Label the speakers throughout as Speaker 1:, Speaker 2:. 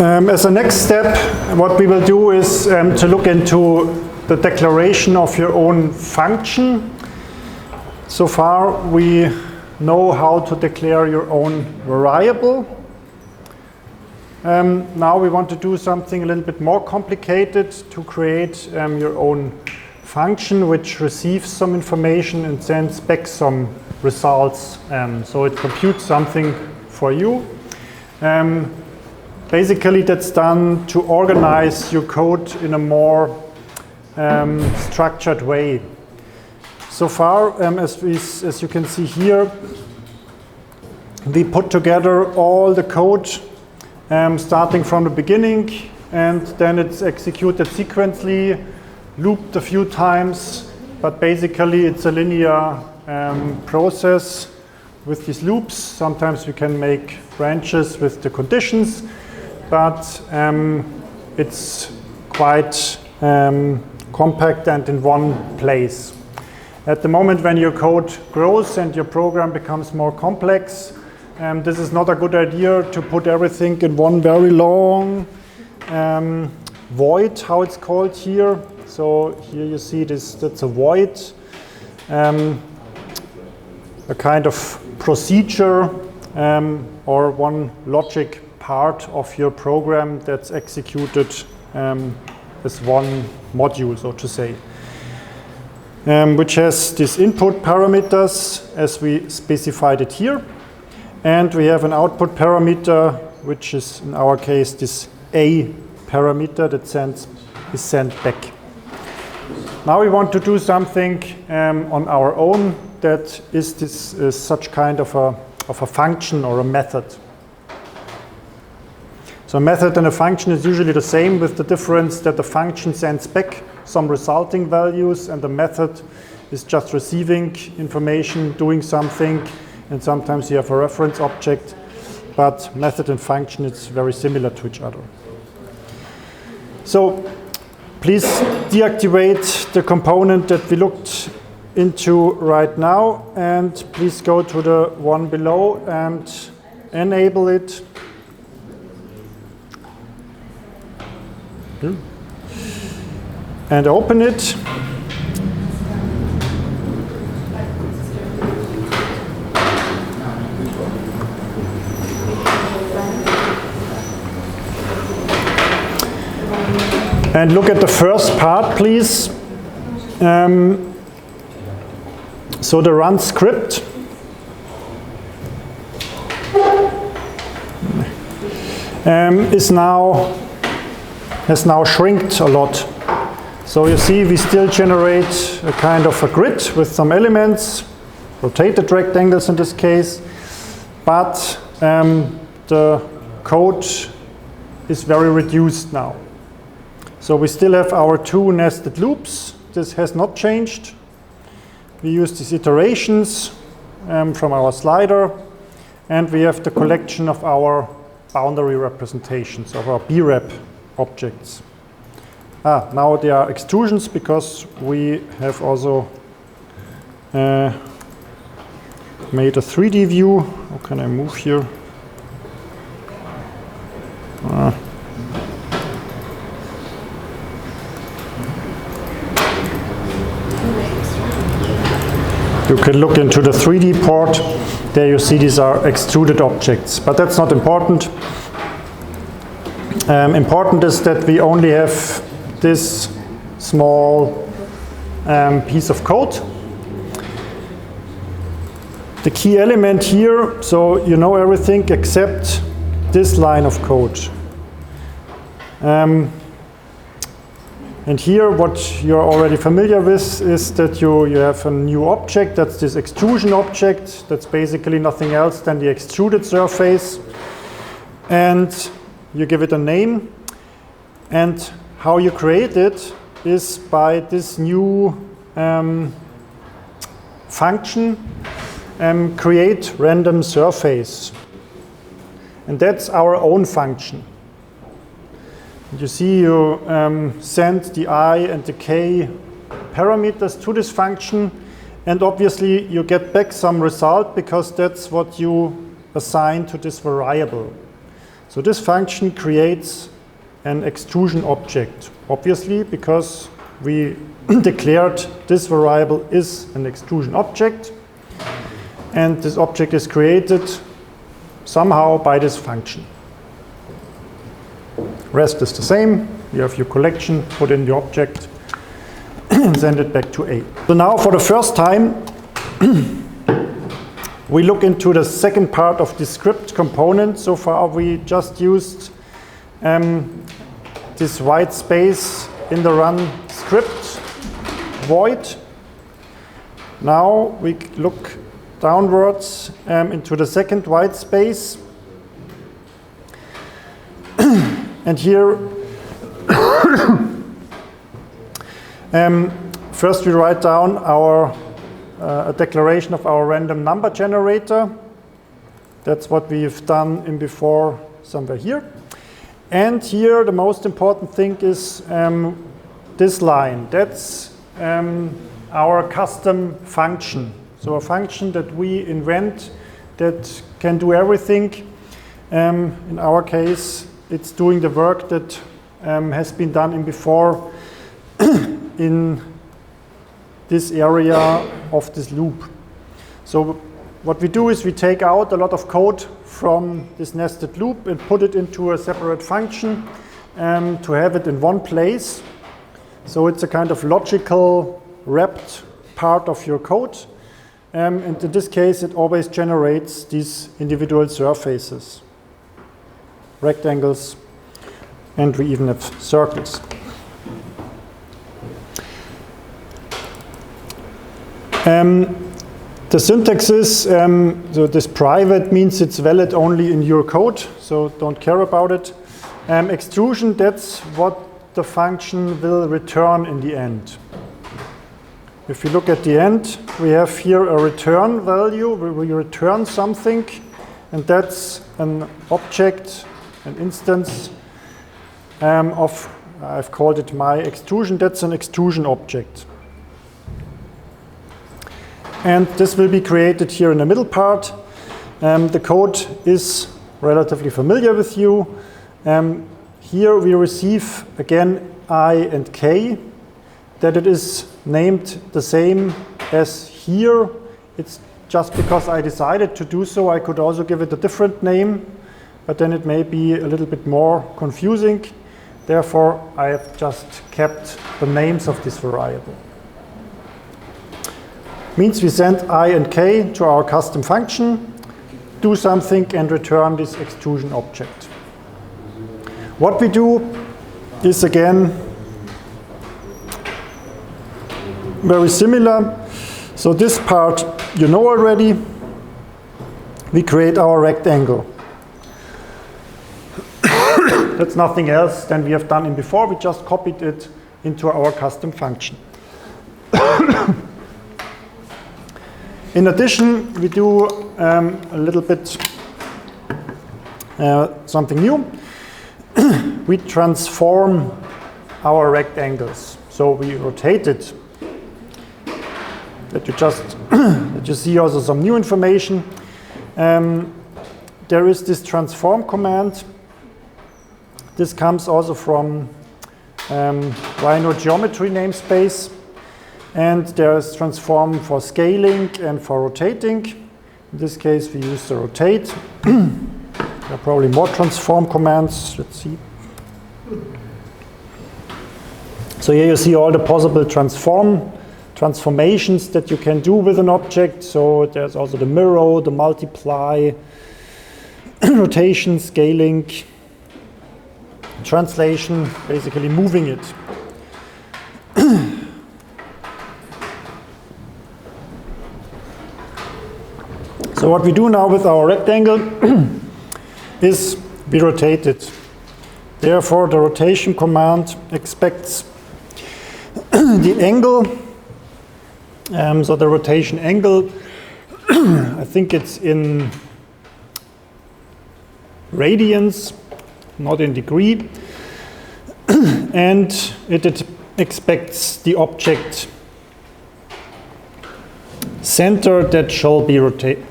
Speaker 1: As a next step, what we will do is to look into the declaration of your own function. So far, we know how to declare your own variable. Now we want to do something a little bit more complicated to create your own function which receives some information and sends back some results. So it computes something for you. Basically, that's done to organize your code in a more structured way. So far, as you can see here, we put together all the code starting from the beginning, and then it's executed sequentially, looped a few times, but basically it's a linear process with these loops. Sometimes we can make branches with the conditions, but it's quite compact and in one place. At the moment when your code grows and your program becomes more complex, this is not a good idea to put everything in one very long void, how it's called here. So here you see this, that's a void, a kind of procedure or one logic part of your program that's executed as one module, so to say, which has these input parameters as we specified it here. And we have an output parameter, which is in our case this A parameter that is sent back. Now we want to do something on our own that is such kind of a function or a method. So a method and a function is usually the same, with the difference that the function sends back some resulting values and the method is just receiving information, doing something, and sometimes you have a reference object, but method and function is very similar to each other. So please deactivate the component that we looked into right now, and please go to the one below and enable it. And open it. And look at the first part, please. So the run script has now shrinked a lot. So you see we still generate a kind of a grid with some elements, rotated rectangles in this case, but the code is very reduced now. So we still have our two nested loops. This has not changed. We use these iterations from our slider, and we have the collection of our boundary representations of our BREP objects. Now they are extrusions because we have also made a 3D view. How can I move here? You can look into the 3D port. There you see these are extruded objects, but that's not important. Important is that we only have this small piece of code. The key element here, so you know everything except this line of code. And here what you're already familiar with is that you have a new object, that's this extrusion object, that's basically nothing else than the extruded surface. And you give it a name, and how you create it is by this new function, create random surface. And that's our own function. You see you send the I and the k parameters to this function, and obviously you get back some result because that's what you assign to this variable. So this function creates an extrusion object, obviously, because we declared this variable is an extrusion object, and this object is created somehow by this function. Rest is the same. You have your collection, put in the object, and send it back to A. So now for the first time, we look into the second part of the script component. So far we just used this white space in the run script void. Now we look downwards into the second white space. And here, first we write down our a declaration of our random number generator. That's what we've done in before somewhere here. And here the most important thing is this line. That's our custom function. So a function that we invent that can do everything. In our case, it's doing the work that has been done in before in this area of this loop. So what we do is we take out a lot of code from this nested loop and put it into a separate function to have it in one place. So it's a kind of logical wrapped part of your code. And in this case, it always generates these individual surfaces, rectangles, and we even have circles. The syntax is, so this private means it's valid only in your code, so don't care about it. Extrusion, that's what the function will return in the end. If you look at the end, we have here a return value, where we return something, and that's an object, an instance of, I've called it my extrusion, that's an extrusion object. And this will be created here in the middle part. The code is relatively familiar with you. Here we receive again I and K, that it is named the same as here. It's just because I decided to do so. I could also give it a different name, but then it may be a little bit more confusing. Therefore, I have just kept the names of this variable. Means we send I and K to our custom function, do something, and return this extrusion object. What we do is again very similar. So this part you know already. We create our rectangle. That's nothing else than we have done in before. We just copied it into our custom function. In addition, we do a little bit something new. We transform our rectangles. So we rotate it. That you see also some new information. There is this transform command. This comes also from Rhino geometry namespace. And there is transform for scaling and for rotating. In this case, we use the rotate. There are probably more transform commands. Let's see. So here you see all the possible transformations that you can do with an object. So there's also the mirror, the multiply, rotation, scaling, translation, basically moving it. So what we do now with our rectangle is we rotate it. Therefore, the rotation command expects the angle. So the rotation angle, I think it's in radians, not in degree. And it expects the object center that shall be rotated.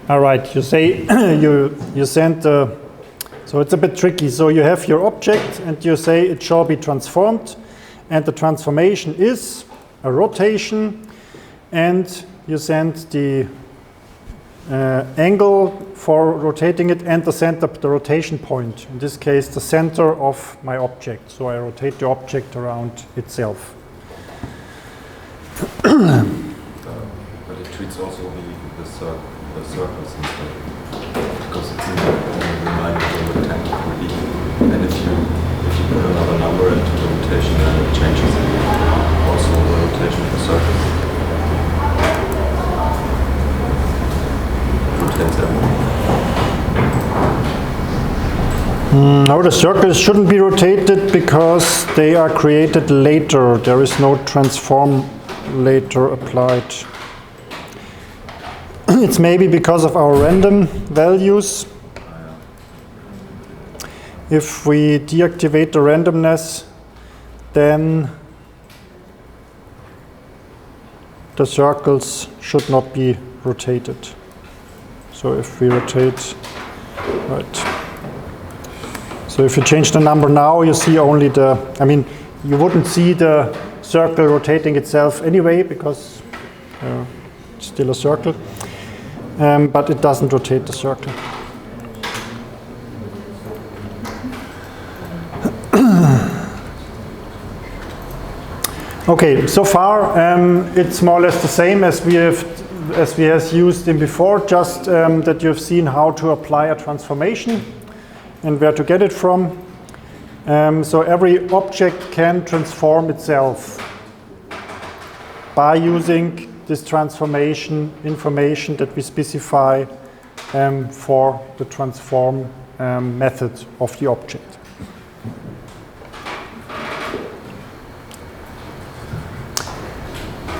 Speaker 1: All right, you say you send so it's a bit tricky. So you have your object and you say it shall be transformed, and the transformation is a rotation, and you send the angle for rotating it and the center, the rotation point. In this case, the center of my object. So I rotate the object around itself.
Speaker 2: But it treats also the circles instead, because it's in the reminder of the temporary. And if you put another number into the rotation, then it changes also the rotation of the circles.
Speaker 1: No, the circles shouldn't be rotated because they are created later. There is no transform later applied. It's maybe because of our random values. If we deactivate the randomness, then the circles should not be rotated. So if we rotate, right. So if you change the number now, you see only you wouldn't see the circle rotating itself anyway, because it's still a circle, but it doesn't rotate the circle. Okay, so far it's more or less the same as we have used in before, just that you've seen how to apply a transformation and where to get it from. So every object can transform itself by using this transformation information that we specify for the transform method of the object.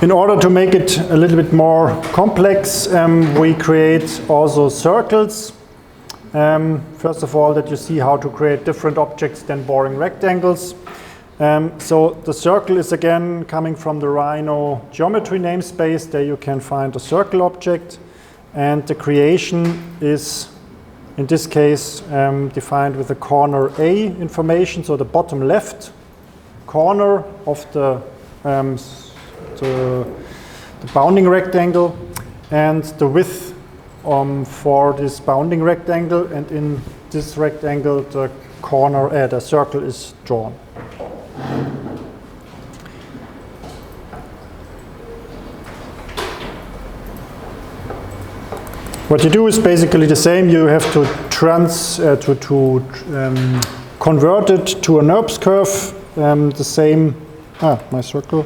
Speaker 1: In order to make it a little bit more complex, we create also circles. First of all, that you see how to create different objects than boring rectangles. So the circle is again coming from the Rhino geometry namespace. There you can find a circle object, and the creation is, in this case, defined with the corner A information, so the bottom left corner of the bounding rectangle, and the width for this bounding rectangle, and in this rectangle the corner, the circle is drawn. What you do is basically the same. You have to convert it to a NURBS curve. The same. My circle.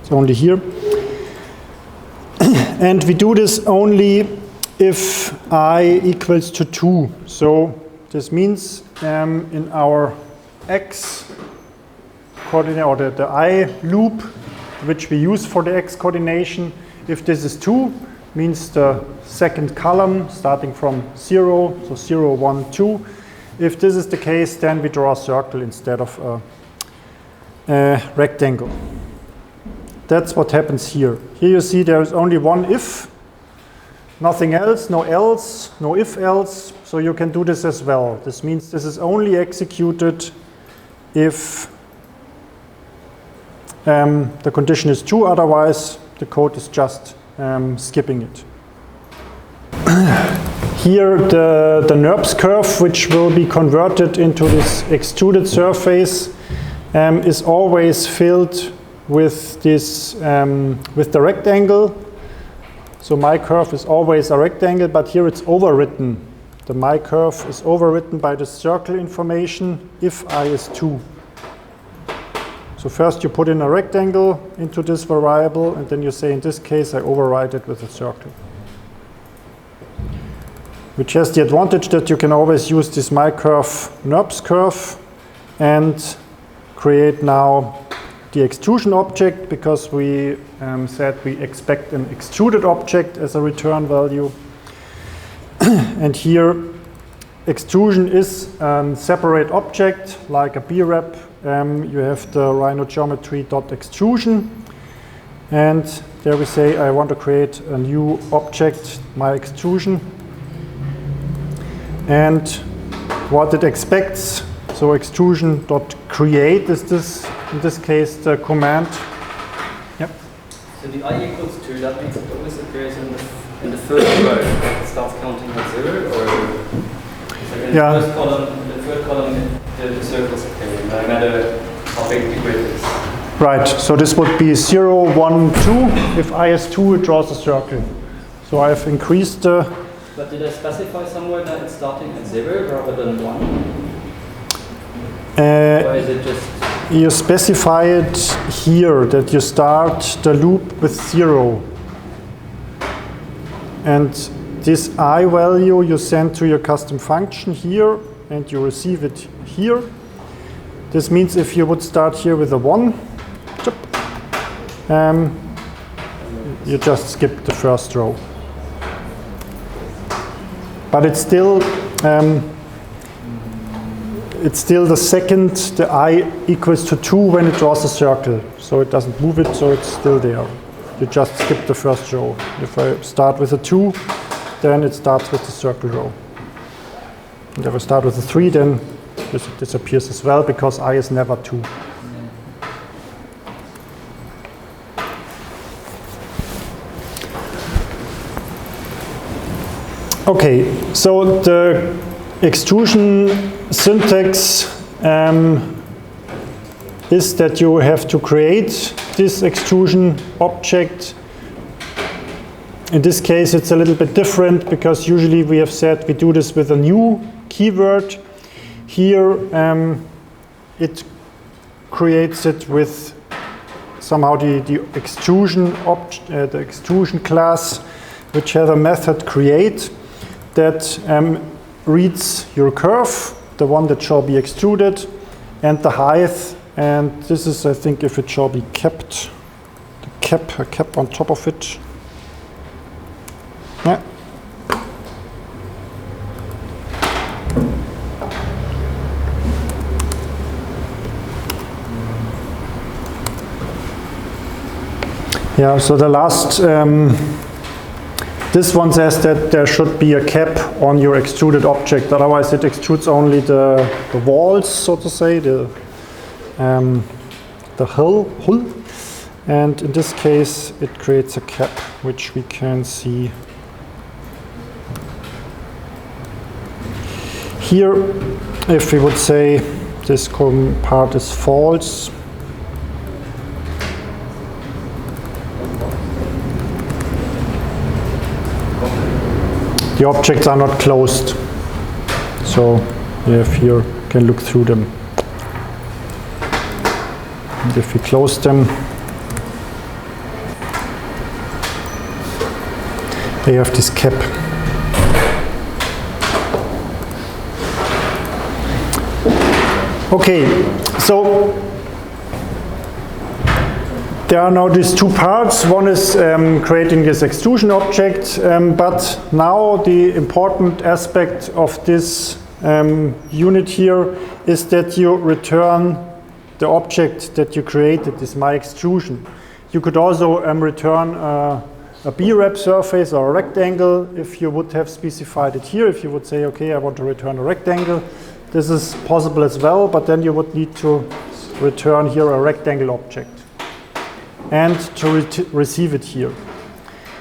Speaker 1: It's only here. And we do this only if I equals to 2. So this means in our x coordinate, or the I loop, which we use for the x coordination, if this is 2, means the second column starting from 0, so 0, 1, 2. If this is the case, then we draw a circle instead of a rectangle. That's what happens here. Here you see there is only one if, nothing else, no else, no if else. So you can do this as well. This means this is only executed if the condition is true, otherwise the code is just skipping it. Here the NURBS curve, which will be converted into this extruded surface, is always filled with this with the rectangle. So my curve is always a rectangle, but here it's overwritten. The my curve is overwritten by the circle information if I is 2. So first you put in a rectangle into this variable, and then you say, in this case I override it with a circle. Which has the advantage that you can always use this my curve NURBS curve and create now the extrusion object, because we said we expect an extruded object as a return value. And here extrusion is a separate object like a brep. You have the Rhino geometry.extrusion, and there we say I want to create a new object, my extrusion, and what it expects. So extrusion.create is this, in this case, the command. Yep.
Speaker 3: So the I equals 2, that means it always appears in the first row. It starts counting at 0, or so in
Speaker 1: yeah.
Speaker 3: the first column, in the third column, the circles appear, no matter how big the grid is.
Speaker 1: Right, so this would be 0, 1, 2. If I is 2, it draws a circle. So I've increased the...
Speaker 3: But did I specify somewhere that it's starting at 0 rather than 1? Or is it just...
Speaker 1: You specify it here, that you start the loop with 0. And this I value you send to your custom function here, and you receive it here. This means if you would start here with a 1, you just skip the first row. But it's still the second, the I equals to 2 when it draws a circle. So it doesn't move it, so it's still there. You just skip the first row. If I start with a 2, then it starts with the circle row. And if I start with a 3, then this disappears as well, because I is never 2. Okay, so the extrusion syntax is that you have to create this extrusion object. In this case, it's a little bit different, because usually we have said we do this with a new keyword. Here, it creates it with somehow the extrusion the extrusion class, which has a method create that reads your curve, the one that shall be extruded, and the height. And this is, I think, if it shall be kept, a cap on top of it. Yeah. Yeah, so the last, this one says that there should be a cap on your extruded object, otherwise it extrudes only the walls, so to say, the hull. And in this case, it creates a cap, which we can see here. If we would say this part is false, the objects are not closed. So you have here, you can look through them. And if we close them, they have this cap. Okay, so there are now these two parts. One is creating this extrusion object, but now the important aspect of this unit here is that you return the object that you created, is my extrusion. You could also return a B-wrap surface or a rectangle if you would have specified it here. If you would say, okay, I want to return a rectangle, this is possible as well, but then you would need to return here a rectangle object and to receive it here.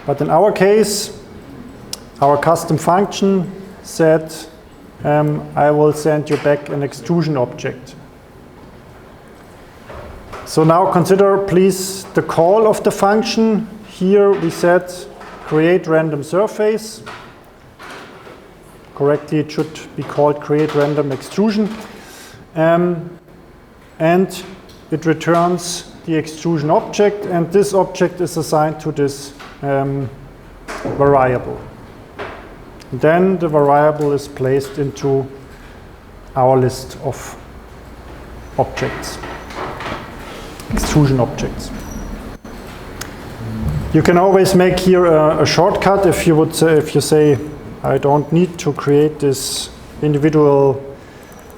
Speaker 1: But in our case, our custom function said, I will send you back an extrusion object. So now consider, please, the call of the function. Here we said create random surface. Correctly, it should be called create random extrusion. And it returns the extrusion object, and this object is assigned to this variable. Then the variable is placed into our list of objects, extrusion objects. You can always make here a shortcut if you would say, if you say, I don't need to create this individual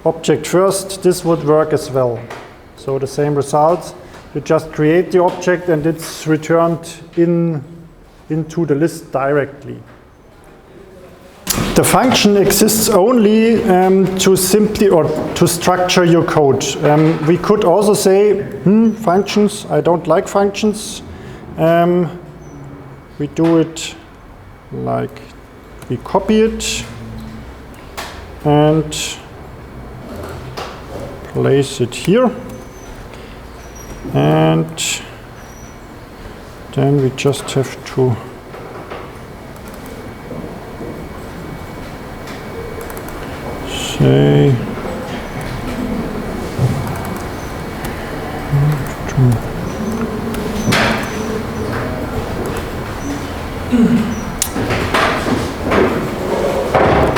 Speaker 1: object first. This would work as well. So the same results. You just create the object and it's returned into the list directly. The function exists only to simply or to structure your code. We could also say, functions, I don't like functions. We do it like we copy it and place it here. And then we just have to say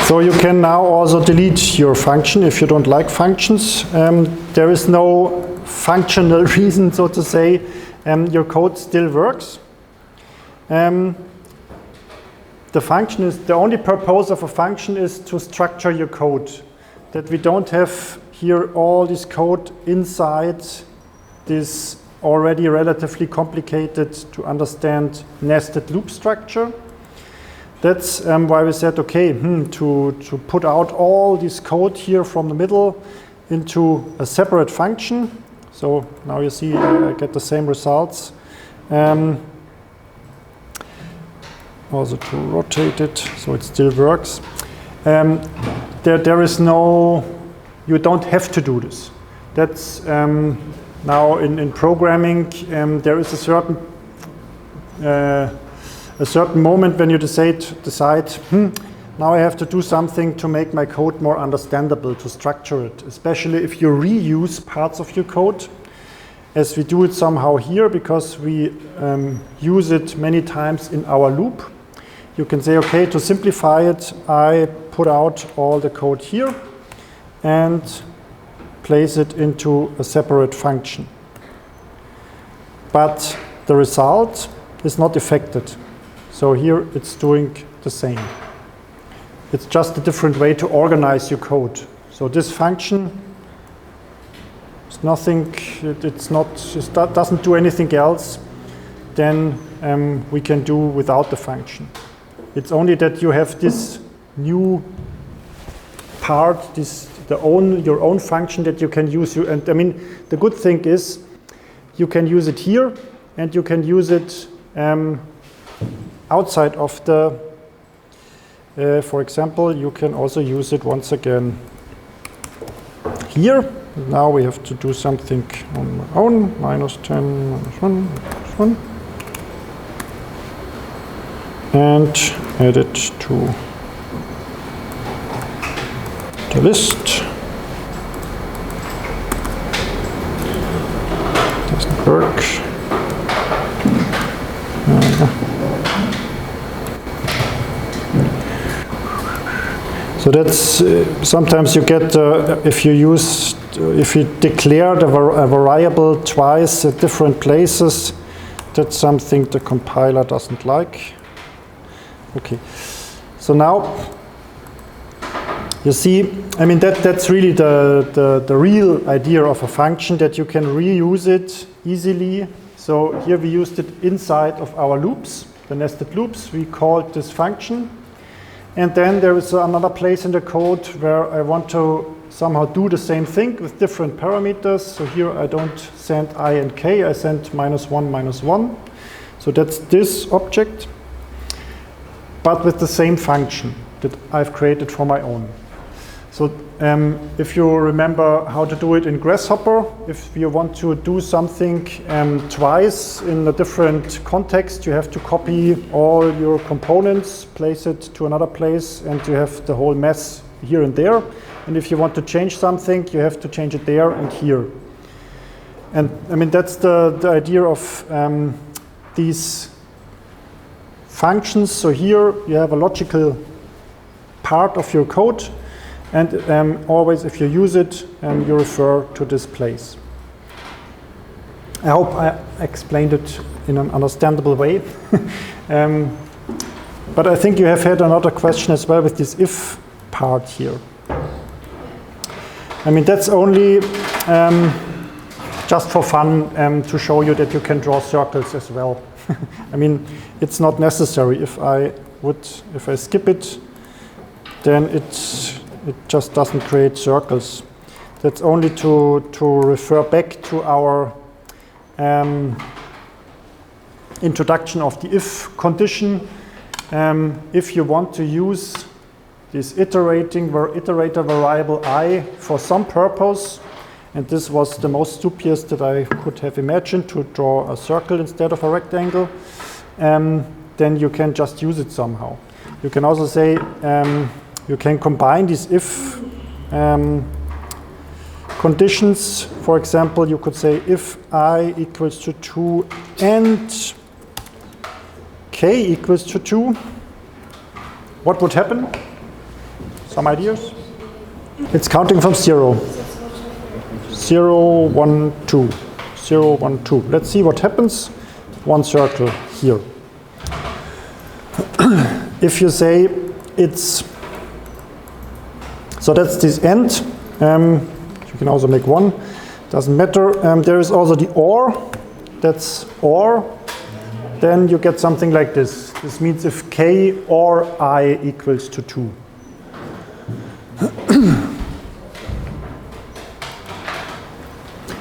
Speaker 1: so you can now also delete your function if you don't like functions. There is no functional reason, so to say, your code still works. The function is, the only purpose of a function is to structure your code, that we don't have here all this code inside this already relatively complicated to understand nested loop structure. That's why we said, okay, to put out all this code here from the middle into a separate function. So now you see I get the same results. Also to rotate it so it still works. There is no, you don't have to do this. That's now in programming, there is a certain moment when you decide, now I have to do something to make my code more understandable, to structure it, especially if you reuse parts of your code, as we do it somehow here, because we use it many times in our loop. You can say, okay, to simplify it, I put out all the code here and place it into a separate function. But the result is not affected. So here it's doing the same. It's just a different way to organize your code. So this function is nothing, it doesn't do anything else than we can do without the function. It's only that you have this new part, your own function that you can use. And I mean, the good thing is you can use it here and you can use it outside of the, for example, you can also use it once again here. Now we have to do something on my own, -10, -1, -1. And add it to the list. Doesn't work. So that's sometimes you get if you declare a variable twice at different places, that's something the compiler doesn't like. Okay, so now you see, I mean that's really the real idea of a function, that you can reuse it easily. So here we used it inside of our loops, the nested loops. We called this function. And then there is another place in the code where I want to somehow do the same thing with different parameters. So here I don't send I and k, I send -1, -1. So that's this object, but with the same function that I've created for my own. So if you remember how to do it in Grasshopper, if you want to do something twice in a different context, you have to copy all your components, place it to another place, and you have the whole mess here and there. And if you want to change something, you have to change it there and here. And I mean, that's the idea of these functions. So here you have a logical part of your code, and always if you use it, you refer to this place. I hope I explained it in an understandable way. But I think you have had another question as well with this if part here. I mean, that's only just for fun to show you that you can draw circles as well. I mean, it's not necessary. If I skip it, then it just doesn't create circles. That's only to refer back to our introduction of the if condition. If you want to use this iterator variable I for some purpose, and this was the most stupidest that I could have imagined, to draw a circle instead of a rectangle, then you can just use it somehow. You can also say, you can combine these if conditions. For example, you could say if I equals to 2 and k equals to 2, what would happen? Some ideas? It's counting from 0. 0, 1, 2. 0, 1, 2. Let's see what happens. One circle here. If you say it's, so that's this end. You can also make 1. Doesn't matter. There is also the or. That's or. Then you get something like this. This means if k or I equals to 2.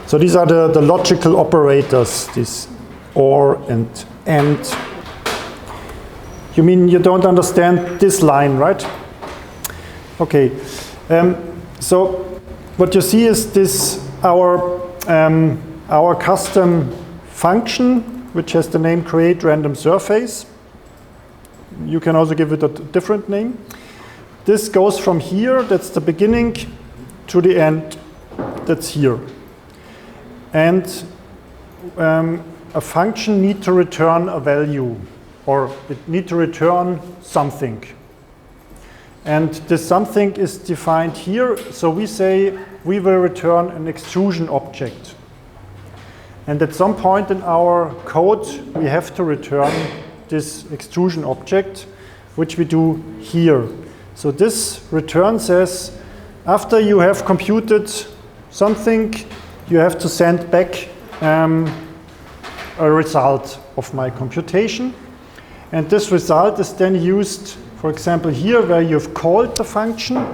Speaker 1: So these are the logical operators, this or and. You mean you don't understand this line, right? Okay. So what you see is this our custom function, which has the name create random surface. You can also give it a different name. This goes from here, that's the beginning, to the end, that's here. And a function needs to return a value, or it needs to return something. And this something is defined here, so we say we will return an extrusion object. And at some point in our code, we have to return this extrusion object, which we do here. So this return says, after you have computed something, you have to send back a result of my computation. And this result is then used, for example, here where you've called the function.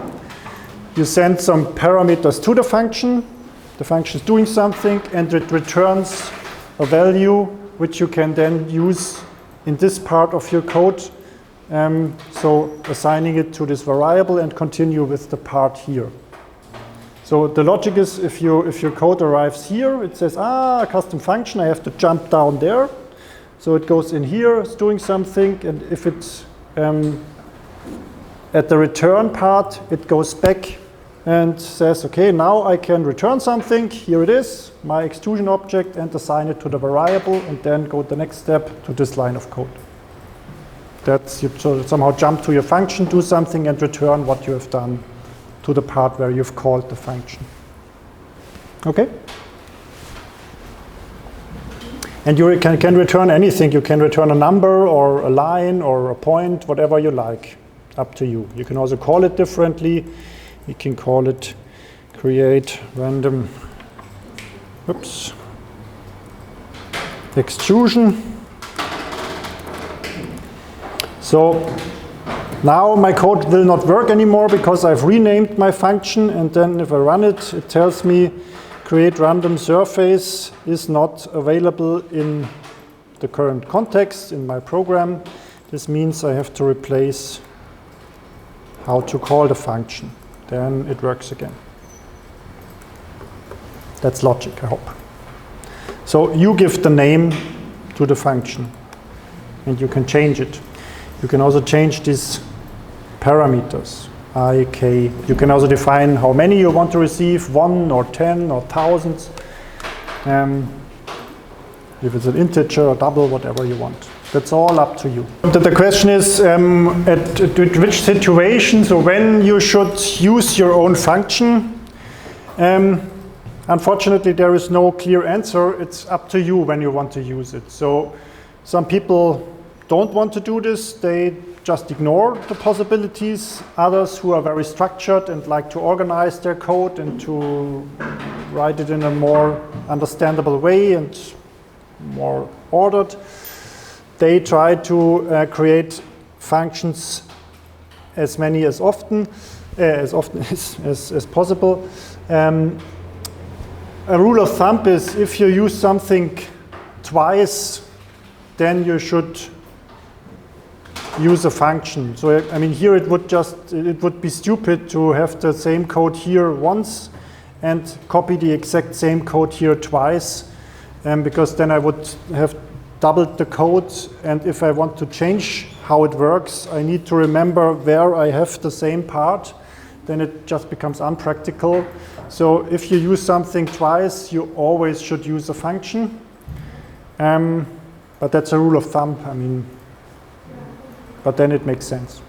Speaker 1: You send some parameters to the function is doing something, and it returns a value which you can then use in this part of your code. So assigning it to this variable and continue with the part here. So the logic is if your code arrives here, it says, a custom function, I have to jump down there. So it goes in here, it's doing something, and if it's at the return part, it goes back and says, okay, now I can return something, here it is, my extrusion object, and assign it to the variable, and then go the next step to this line of code. That's you somehow jump to your function, do something, and return what you have done to the part where you've called the function. Okay? And you can return anything. You can return a number or a line or a point, whatever you like. Up to you. You can also call it differently. You can call it create random extrusion. So now my code will not work anymore because I've renamed my function, and then if I run it, it tells me create random surface is not available in the current context in my program. This means I have to replace how to call the function. Then it works again. That's logic, I hope. So you give the name to the function, and you can change it. You can also change these parameters, I, k. You can also define how many you want to receive, 1 or 10 or thousands. If it's an integer or double, whatever you want. That's all up to you. The question is at which situations or when you should use your own function. Unfortunately, there is no clear answer. It's up to you when you want to use it. So some people don't want to do this, they just ignore the possibilities. Others who are very structured and like to organize their code and to write it in a more understandable way and more ordered, they try to create functions as many as often as possible. A rule of thumb is if you use something twice, then you should use a function. So I mean, here it would be stupid to have the same code here once and copy the exact same code here twice, because then I would have doubled the code, and if I want to change how it works, I need to remember where I have the same part, then it just becomes unpractical. So if you use something twice, you always should use a function. But that's a rule of thumb, I mean, but then it makes sense.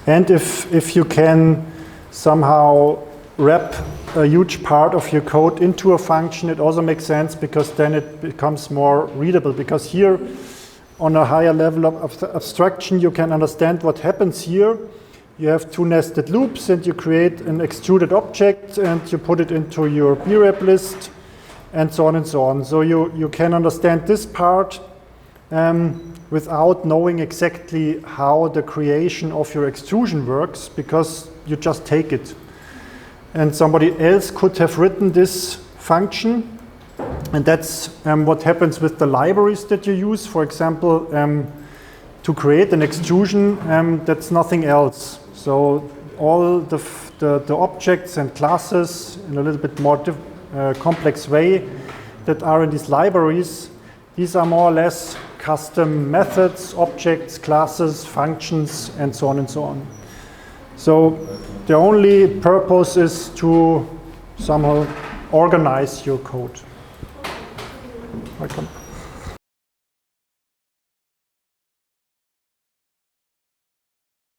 Speaker 1: And if you can somehow wrap a huge part of your code into a function, it also makes sense, because then it becomes more readable. Because here, on a higher level of abstraction, you can understand what happens here. You have two nested loops, and you create an extruded object, and you put it into your brep list, and so on and so on. So you can understand this part without knowing exactly how the creation of your extrusion works, because you just take it. And somebody else could have written this function, and that's what happens with the libraries that you use. For example, to create an extrusion, that's nothing else. So all the objects and classes in a little bit more complex way that are in these libraries, these are more or less custom methods, objects, classes, functions, and so on and so on. So the only purpose is to somehow organize your code. Welcome.